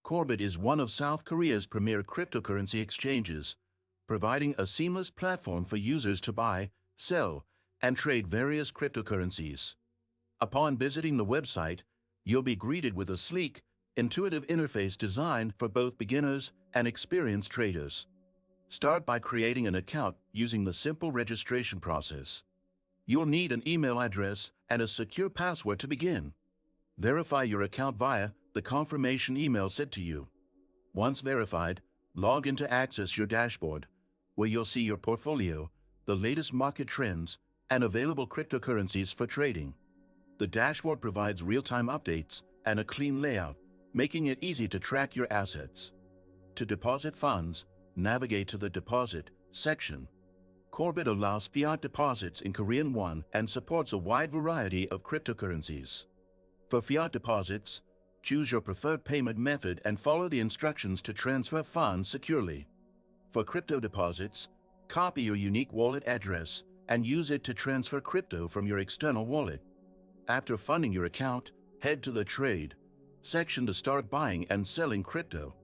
Korbit is one of South Korea's premier cryptocurrency exchanges, providing a seamless platform for users to buy, sell, and trade various cryptocurrencies. Upon visiting the website, you'll be greeted with a sleek, intuitive interface designed for both beginners and experienced traders. Start by creating an account using the simple registration process. You'll need an email address and a secure password to begin. Verify your account via the confirmation email sent to you. Once verified, log in to access your dashboard, where you'll see your portfolio, the latest market trends, and available cryptocurrencies for trading. The dashboard provides real-time updates and a clean layout, making it easy to track your assets. To deposit funds, navigate to the Deposit section. Korbit allows fiat deposits in Korean won and supports a wide variety of cryptocurrencies. For fiat deposits, choose your preferred payment method and follow the instructions to transfer funds securely. For crypto deposits, copy your unique wallet address and use it to transfer crypto from your external wallet. After funding your account, head to the Trade section to start buying and selling crypto.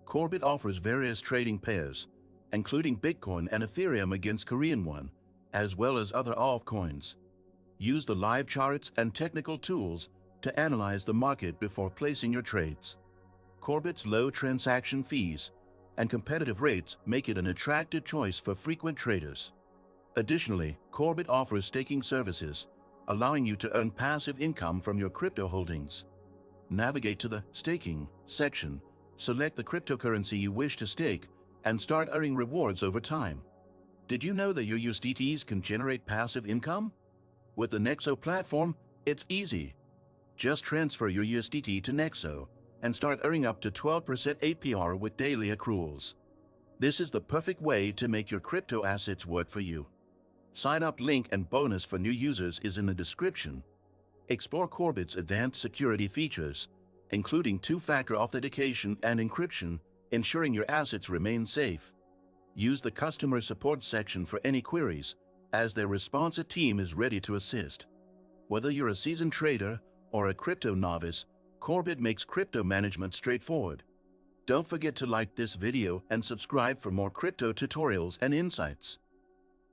Korbit offers various trading pairs, including Bitcoin and Ethereum against Korean won, as well as other altcoins. Use the live charts and technical tools to analyze the market before placing your trades. Korbit's low transaction fees and competitive rates make it an attractive choice for frequent traders. Additionally, Korbit offers staking services, allowing you to earn passive income from your crypto holdings. Navigate to the Staking section, select the cryptocurrency you wish to stake, and start earning rewards over time. Did you know that your USDTs can generate passive income? With the Nexo platform, it's easy. Just transfer your USDT to Nexo and start earning up to 12% APR with daily accruals. This is the perfect way to make your crypto assets work for you. Sign up link and bonus for new users is in the description. Explore Korbit's advanced security features, including two-factor authentication and encryption, ensuring your assets remain safe. Use the customer support section for any queries, as their responsive team is ready to assist. Whether you're a seasoned trader or a crypto novice, Korbit makes crypto management straightforward. Don't forget to like this video and subscribe for more crypto tutorials and insights.